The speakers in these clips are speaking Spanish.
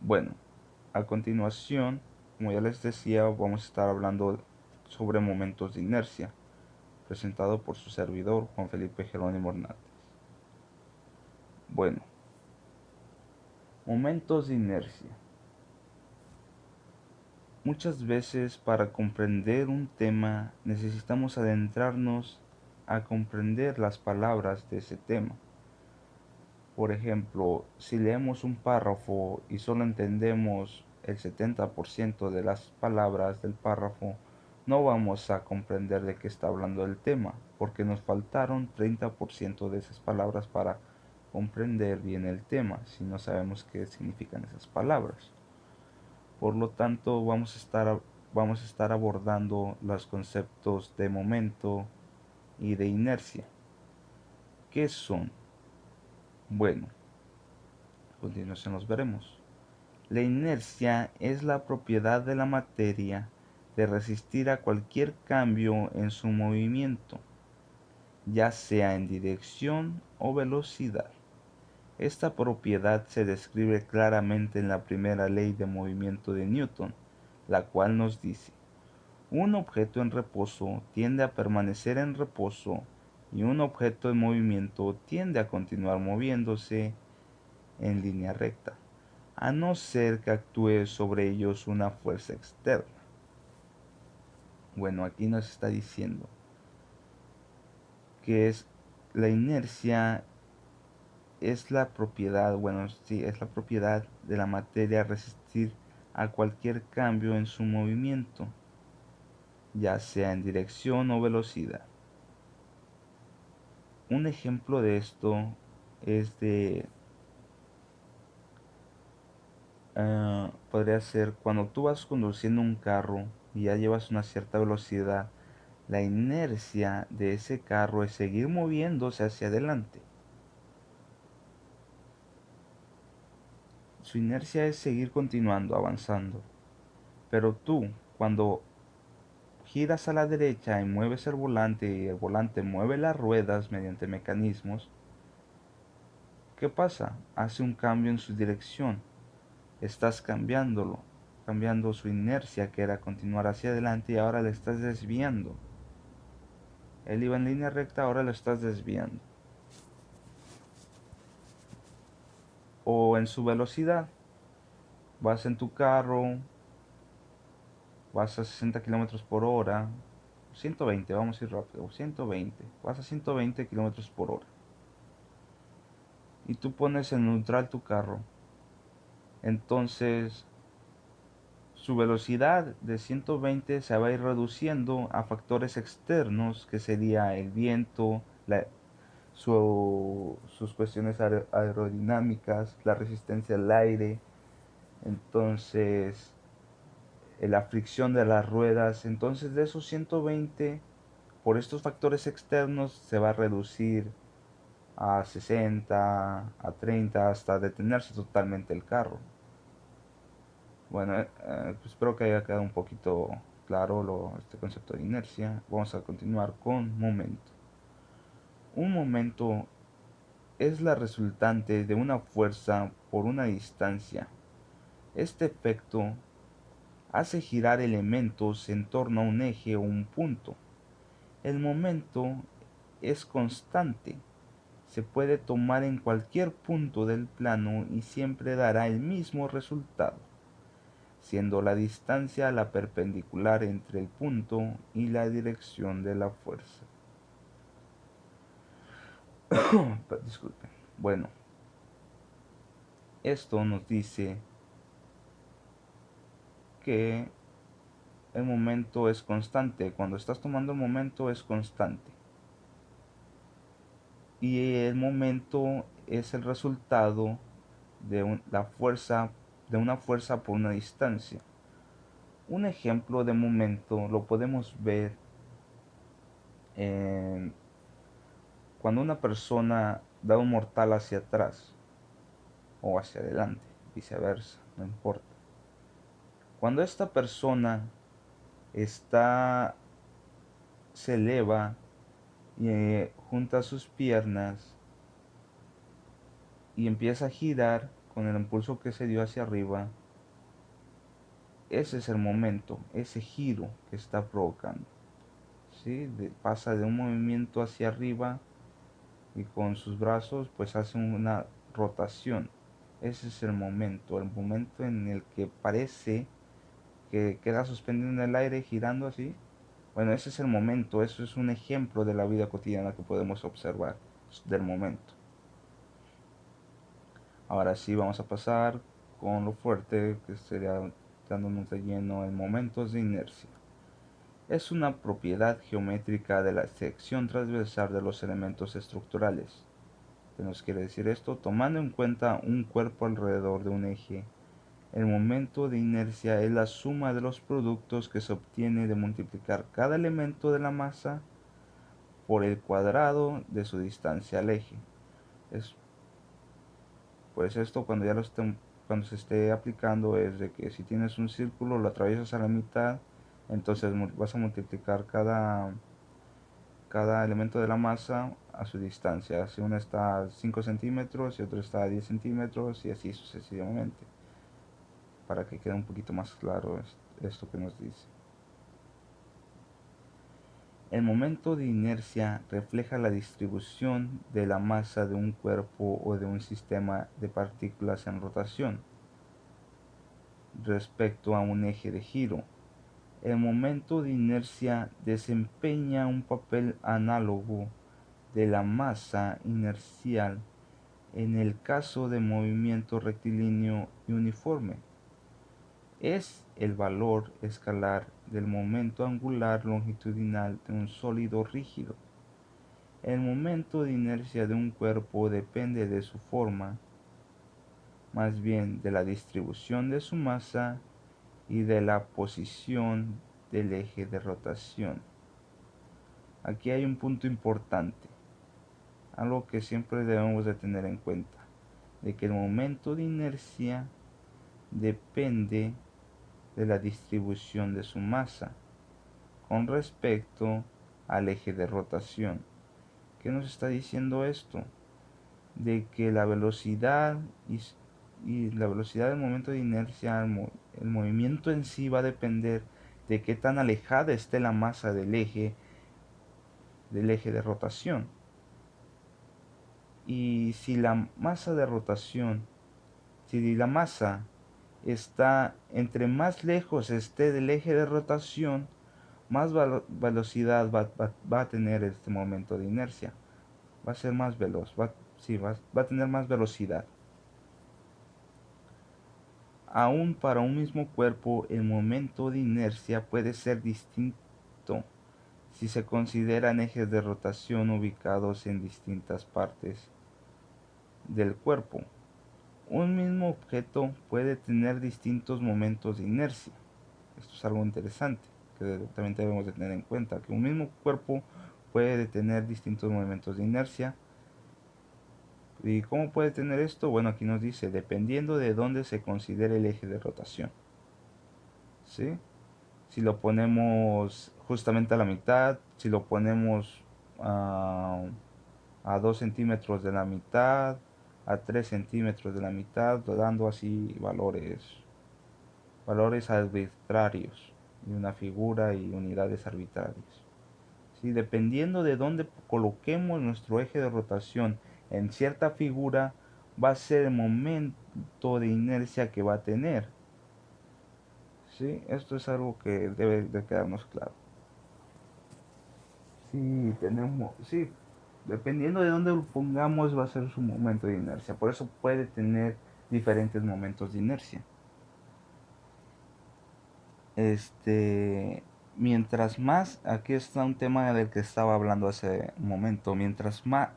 Bueno, a continuación, como ya les decía, vamos a estar hablando sobre momentos de inercia, presentado por su servidor Juan Felipe Jerónimo Hernández. Bueno, momentos de inercia. Muchas veces para comprender un tema necesitamos adentrarnos a comprender las palabras de ese tema. Por ejemplo, si leemos un párrafo y solo entendemos el 70% de las palabras del párrafo, no vamos a comprender de qué está hablando el tema, porque nos faltaron 30% de esas palabras para comprender bien el tema, si no sabemos qué significan esas palabras. Por lo tanto, vamos a estar abordando los conceptos de momento y de inercia. ¿Qué son? Bueno, a continuación los veremos. La inercia es la propiedad de la materia de resistir a cualquier cambio en su movimiento, ya sea en dirección o velocidad. Esta propiedad se describe claramente en la primera ley de movimiento de Newton, la cual nos dice: un objeto en reposo tiende a permanecer en reposo y un objeto en movimiento tiende a continuar moviéndose en línea recta, a no ser que actúe sobre ellos una fuerza externa. Bueno, aquí nos está diciendo que es la inercia es la propiedad, bueno, sí, es la propiedad de la materia resistir a cualquier cambio en su movimiento, ya sea en dirección o velocidad. Un ejemplo de esto es podría ser cuando tú vas conduciendo un carro y ya llevas una cierta velocidad. La inercia de ese carro es seguir moviéndose hacia adelante. Su inercia es seguir continuando, avanzando. Pero tú, cuando giras a la derecha y mueves el volante y el volante mueve las ruedas mediante mecanismos, ¿qué pasa? Hace un cambio en su dirección. Estás cambiando su inercia, que era continuar hacia adelante, y ahora le estás desviando. Él iba en línea recta, ahora lo estás desviando. O en su velocidad. Vas en tu carro, vas a 60 kilómetros por hora, 120, vamos a ir rápido, 120, vas a 120 kilómetros por hora. Y tú pones en neutral tu carro. Entonces, su velocidad de 120 se va a ir reduciendo a factores externos, que sería el viento, sus cuestiones aerodinámicas, la resistencia al aire. Entonces, la fricción de las ruedas. Entonces, de esos 120, por estos factores externos, se va a reducir a 60, a 30, hasta detenerse totalmente el carro. Bueno, pues espero que haya quedado un poquito claro este concepto de inercia. Vamos a continuar con momento. Un momento es la resultante de una fuerza por una distancia. Este efecto hace girar elementos en torno a un eje o un punto. El momento es constante. Se puede tomar en cualquier punto del plano y siempre dará el mismo resultado, siendo la distancia la perpendicular entre el punto y la dirección de la fuerza. Disculpen. Bueno, esto nos dice que el momento es constante. Cuando estás tomando el momento es constante. Y el momento es el resultado de una fuerza por una distancia. Un ejemplo de momento lo podemos ver en cuando una persona da un mortal hacia atrás o hacia adelante, viceversa, no importa. Cuando esta persona está se eleva y junta sus piernas y empieza a girar con el impulso que se dio hacia arriba, ese es el momento, ese giro que está provocando. ¿Sí? Pasa de un movimiento hacia arriba y con sus brazos pues hace una rotación. Ese es el momento en el que parece que queda suspendido en el aire girando así. Bueno, ese es el momento, eso es un ejemplo de la vida cotidiana que podemos observar del momento. Ahora sí vamos a pasar con lo fuerte, que sería dándonos de lleno en momentos de inercia. Es una propiedad geométrica de la sección transversal de los elementos estructurales. ¿Qué nos quiere decir esto? Tomando en cuenta un cuerpo alrededor de un eje, el momento de inercia es la suma de los productos que se obtiene de multiplicar cada elemento de la masa por el cuadrado de su distancia al eje. Pues esto cuando se esté aplicando es de que si tienes un círculo lo atraviesas a la mitad, entonces vas a multiplicar cada elemento de la masa a su distancia. Si uno está a 5 centímetros y otro está a 10 centímetros y así sucesivamente, para que quede un poquito más claro esto que nos dice. El momento de inercia refleja la distribución de la masa de un cuerpo o de un sistema de partículas en rotación respecto a un eje de giro. El momento de inercia desempeña un papel análogo de la masa inercial en el caso de movimiento rectilíneo y uniforme. Es el valor escalar del momento angular longitudinal de un sólido rígido. El momento de inercia de un cuerpo depende de su forma, más bien de la distribución de su masa y de la posición del eje de rotación. Aquí hay un punto importante, algo que siempre debemos de tener en cuenta, de que el momento de inercia depende de la distribución de su masa con respecto al eje de rotación. ¿Qué nos está diciendo esto? De que la velocidad y la velocidad del momento de inercia, el movimiento en sí va a depender de qué tan alejada esté la masa del eje de rotación. Y si la masa de rotación, si la masa está entre más lejos esté del eje de rotación, más velocidad va a tener este momento de inercia. Va a ser más veloz, va a tener más velocidad. Aún para un mismo cuerpo, el momento de inercia puede ser distinto si se consideran ejes de rotación ubicados en distintas partes del cuerpo. Un mismo objeto puede tener distintos momentos de inercia. Esto es algo interesante que también debemos de tener en cuenta, que un mismo cuerpo puede tener distintos momentos de inercia. ¿Y cómo puede tener esto? Bueno, aquí nos dice, dependiendo de dónde se considere el eje de rotación. ¿Sí? Si lo ponemos justamente a la mitad, si lo ponemos a 2 centímetros de la mitad, a 3 centímetros de la mitad, dando así valores arbitrarios y una figura y unidades arbitrarias. ¿Sí? Dependiendo de dónde coloquemos nuestro eje de rotación en cierta figura, va a ser el momento de inercia que va a tener. ¿Sí? Esto es algo que debe de quedarnos claro. Sí, dependiendo de dónde lo pongamos va a ser su momento de inercia. Por eso puede tener diferentes momentos de inercia. Mientras más, aquí está un tema del que estaba hablando hace un momento, mientras más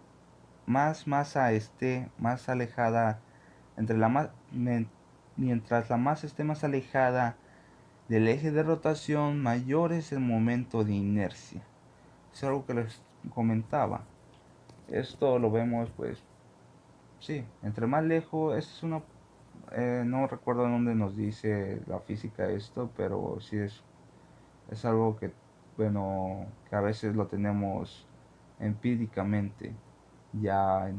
masa esté más alejada, mientras la masa esté más alejada del eje de rotación, mayor es el momento de inercia. Es algo que les comentaba. Esto lo vemos, pues, sí, entre más lejos, no recuerdo dónde nos dice la física esto, pero sí es algo que, bueno, que a veces lo tenemos empíricamente ya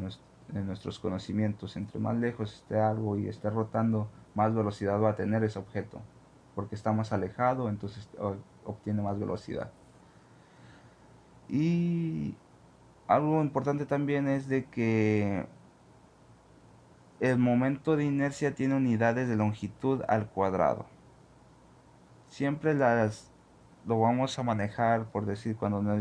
nuestros conocimientos. Entre más lejos esté algo y esté rotando, más velocidad va a tener ese objeto, porque está más alejado, entonces obtiene más velocidad. Y algo importante también es de que el momento de inercia tiene unidades de longitud al cuadrado. Siempre lo vamos a manejar, por decir, cuando nos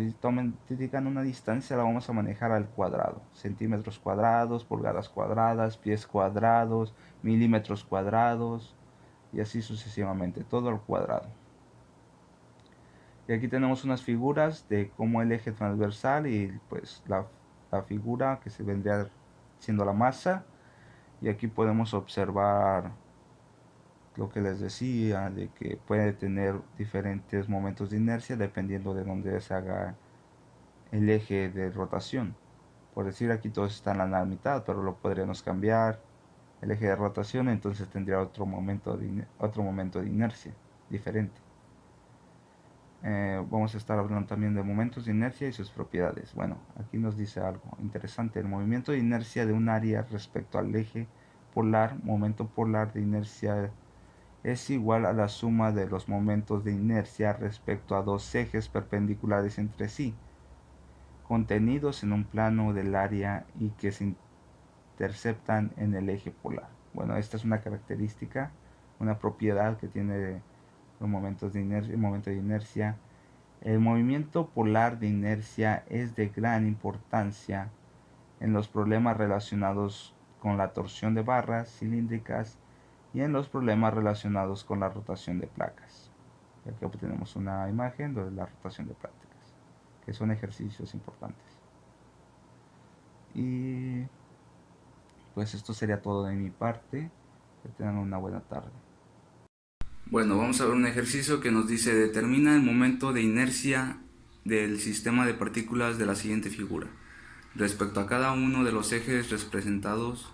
digan una distancia, la vamos a manejar al cuadrado. Centímetros cuadrados, pulgadas cuadradas, pies cuadrados, milímetros cuadrados, y así sucesivamente, todo al cuadrado. Y aquí tenemos unas figuras de cómo el eje transversal y pues la figura que se vendría siendo la masa. Y aquí podemos observar lo que les decía, de que puede tener diferentes momentos de inercia dependiendo de dónde se haga el eje de rotación. Por decir, aquí todos están a la mitad, pero lo podríamos cambiar el eje de rotación, entonces tendría otro momento de inercia diferente. Vamos a estar hablando también de momentos de inercia y sus propiedades. Bueno, aquí nos dice algo interesante. El movimiento de inercia de un área respecto al eje polar, momento polar de inercia, es igual a la suma de los momentos de inercia respecto a dos ejes perpendiculares entre sí, contenidos en un plano del área y que se interceptan en el eje polar. Bueno, esta es una característica, una propiedad que tiene los momentos de inercia, el momento de inercia. El movimiento polar de inercia es de gran importancia en los problemas relacionados con la torsión de barras cilíndricas y en los problemas relacionados con la rotación de placas. Y aquí obtenemos una imagen de la rotación de placas, que son ejercicios importantes. Y pues esto sería todo de mi parte. Que tengan una buena tarde. Bueno, vamos a ver un ejercicio que nos dice: determina el momento de inercia del sistema de partículas de la siguiente figura respecto a cada uno de los ejes representados,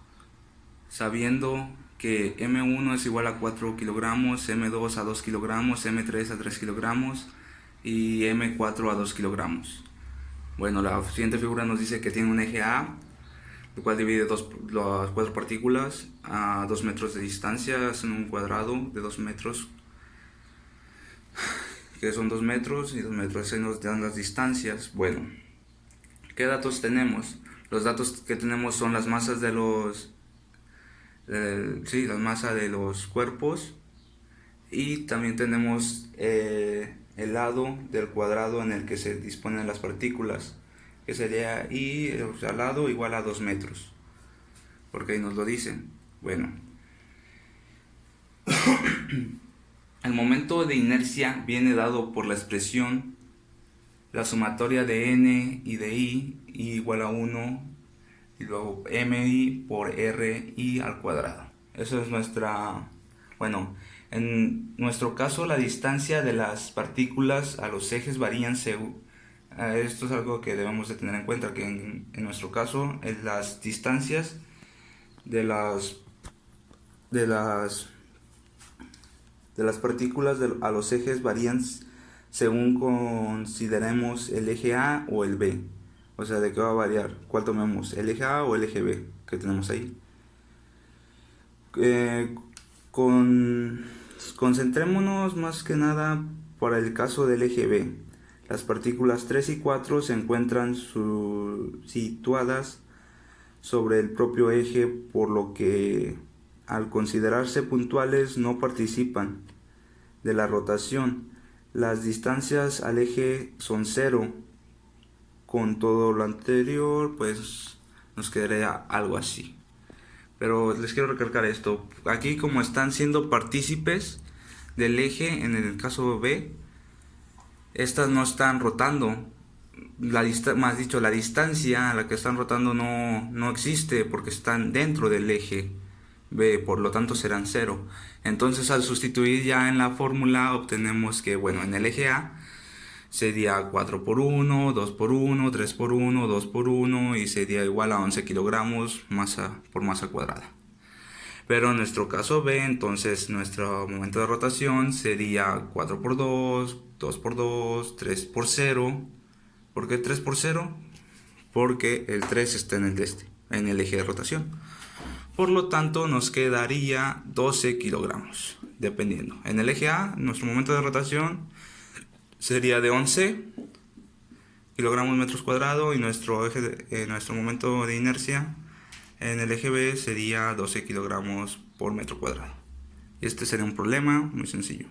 sabiendo que M1 es igual a 4 kilogramos, M2 a 2 kilogramos, M3 a 3 kilogramos y M4 a 2 kilogramos. Bueno, la siguiente figura nos dice que tiene un eje A, el cual divide las cuatro partículas a 2 metros de distancia, en un cuadrado de 2 metros, que son 2 metros y 2 metros. Ahí nos dan las distancias. Bueno, ¿qué datos tenemos? Los datos que tenemos son las masas de la masa de los cuerpos, y también tenemos el lado del cuadrado en el que se disponen las partículas, que sería I al lado igual a 2 metros, porque ahí nos lo dicen. Bueno, el momento de inercia viene dado por la expresión la sumatoria de n y de i igual a 1, y luego mi por ri al cuadrado. Eso es bueno, en nuestro caso la distancia de las partículas a los ejes varían según. Esto es algo que debemos de tener en cuenta, que en nuestro caso las distancias de las partículas a los ejes varían según consideremos el eje A o el B. O sea, ¿de qué va a variar? ¿Cuál tomemos? ¿El eje A o el eje B que tenemos ahí? Concentrémonos más que nada para el caso del eje B. Las partículas 3 y 4 se encuentran situadas sobre el propio eje, por lo que al considerarse puntuales no participan de la rotación. Las distancias al eje son 0. Con todo lo anterior, pues nos quedaría algo así. Pero les quiero recalcar esto. Aquí, como están siendo partícipes del eje, en el caso B, estas no están rotando. La distancia a la que están rotando no existe, porque están dentro del eje B, por lo tanto serán 0. Entonces, al sustituir ya en la fórmula, obtenemos que, bueno, en el eje A sería 4 por 1, 2 por 1, 3 por 1, 2 por 1, y sería igual a 11 kilogramos por masa cuadrada. Pero en nuestro caso B, entonces nuestro momento de rotación sería 4 por 2, 2 por 2, 3 por 0. ¿Por qué 3 por 0? Porque el 3 está en el de este. en el eje de rotación. Por lo tanto, nos quedaría 12 kilogramos, dependiendo. En el eje A, nuestro momento de rotación sería de 11 kilogramos metros cuadrados y nuestro momento de inercia en el eje B sería 12 kilogramos por metro cuadrado. Este sería un problema muy sencillo.